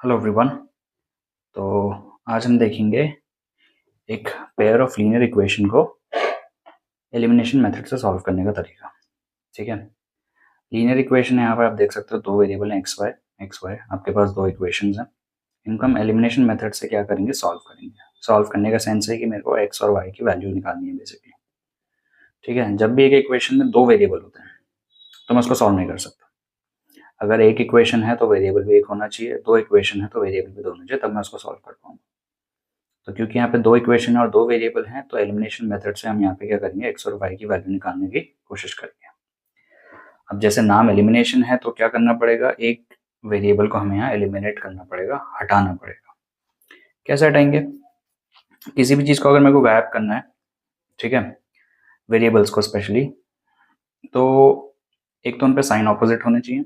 Hello everyone. तो आज हम देखेंगे एक पेयर ऑफ लीनियर इक्वेशन को एलिमिनेशन मेथड से सॉल्व करने का तरीका। ठीक है, लीनियर इक्वेशन है, यहाँ पर आप देख सकते हो दो वेरिएबल हैं एक्स वाई आपके पास दो इक्वेशंस हैं। इनको हम एलिमिनेशन मेथड से क्या करेंगे, सॉल्व करेंगे। सॉल्व करने का सेंस है कि मेरे को एक्स और वाई की वैल्यू निकालनी है बेसिकली। ठीक है, जब भी एक इक्वेशन में दो वेरिएबल होते हैं तो मैं उसको सॉल्व नहीं कर सकता। अगर एक इक्वेशन है तो वेरिएबल भी एक होना चाहिए, दो इक्वेशन है तो वेरिएबल भी दो होना चाहिए, तब मैं उसको सॉल्व कर पाऊंगा। तो क्योंकि यहाँ पे दो इक्वेशन और दो वेरिएबल हैं तो एलिमिनेशन मेथड से हम यहाँ पे क्या करेंगे, एक्स और वाई की वैल्यू निकालने की कोशिश करेंगे। अब जैसे नाम एलिमिनेशन है तो क्या करना पड़ेगा, एक वेरिएबल को हमें यहाँ एलिमिनेट करना पड़ेगा, हटाना पड़ेगा। कैसे हटाएंगे, किसी भी चीज़ को अगर मेरे को गायब करना है, ठीक है, वेरिएबल्स को स्पेशली, तो एक तो उन पर साइन ऑपोजिट होने चाहिए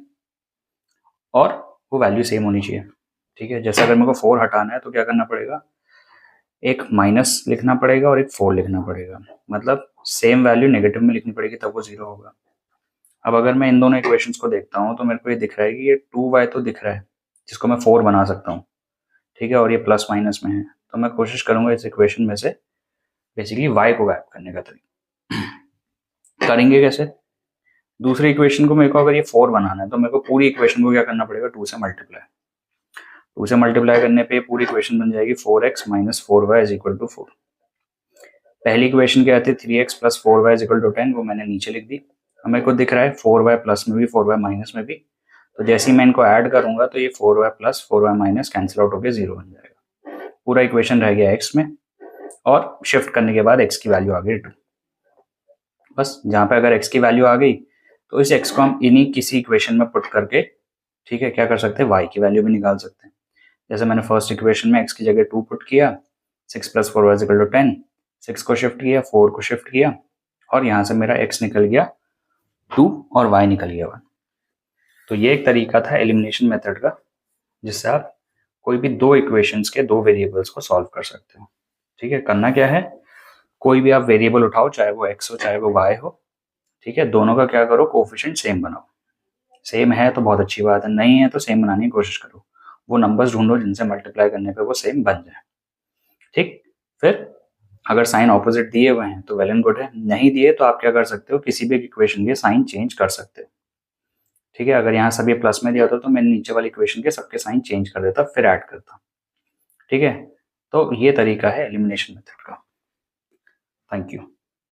और वो वैल्यू सेम होनी चाहिए। ठीक है, जैसे अगर मेरे को 4 हटाना है तो क्या करना पड़ेगा, एक माइनस लिखना पड़ेगा और एक 4 लिखना पड़ेगा, मतलब सेम वैल्यू नेगेटिव में लिखनी पड़ेगी तब वो 0 होगा। अब अगर मैं इन दोनों इक्वेशंस को देखता हूँ तो मेरे को ये दिख रहा है कि ये 2y तो दिख रहा है जिसको मैं 4 बना सकता हूँ। ठीक है, और ये प्लस माइनस में है तो मैं कोशिश करूंगा इस इक्वेशन में से बेसिकली y को गायब करने का तरीका। करेंगे कैसे, दूसरी इक्वेशन को मेरे को अगर ये 4 बनाना है तो मेरे को पूरी इक्वेशन को क्या करना पड़ेगा, 2 से मल्टीप्लाई करने पे पूरी इक्वेशन बन जाएगी 4x minus 4y is equal to 4। पहली इक्वेशन क्या आती है 3x plus 4y is equal to 10, वो मैंने नीचे लिख दी। हमें को दिख रहा है 4y प्लस में भी 4y माइनस में भी, तो जैसे ही मैं इनको ऐड करूंगा तो ये 4y plus 4y minus cancel out होकर 0 बन जाएगा। पूरा इक्वेशन रह गया x में और शिफ्ट करने के बाद x की वैल्यू आ गई 2। बस जहाँ पे अगर x की वैल्यू आ गई तो इस x को हम इन्हीं किसी इक्वेशन में पुट करके, ठीक है, क्या कर सकते हैं, y की वैल्यू भी निकाल सकते हैं। जैसे मैंने फर्स्ट इक्वेशन में x की जगह 2 पुट किया, 6 प्लस 4 वाज इक्वल टू 10, 6 को शिफ्ट किया, 4 को शिफ्ट किया और यहाँ से मेरा x निकल गया 2 और y निकल गया 1। तो ये एक तरीका था एलिमिनेशन मेथड का जिससे आप कोई भी दो इक्वेशंस के दो वेरिएबल्स को सॉल्व कर सकते हो। ठीक है, करना क्या है, कोई भी आप वेरिएबल उठाओ, चाहे वो x हो चाहे वो y हो, ठीक है, दोनों का क्या करो, कोफिशिएंट सेम बनाओ। सेम है तो बहुत अच्छी बात है, नहीं है तो सेम बनाने की कोशिश करो। वो नंबर्स ढूंढो जिनसे मल्टीप्लाई करने पे वो सेम बन जाए। ठीक, फिर अगर साइन ऑपोजिट दिए हुए हैं तो वेल एंड गुड है, नहीं दिए तो आप क्या कर सकते हो, किसी भी इक्वेशन के साइन चेंज कर सकते हो। ठीक है, अगर यहाँ सब ये प्लस में दिया होता तो मैं नीचे वाली इक्वेशन के सबके साइन चेंज कर देता फिर ऐड करता। ठीक है, तो ये तरीका है एलिमिनेशन मेथड का। Thank you.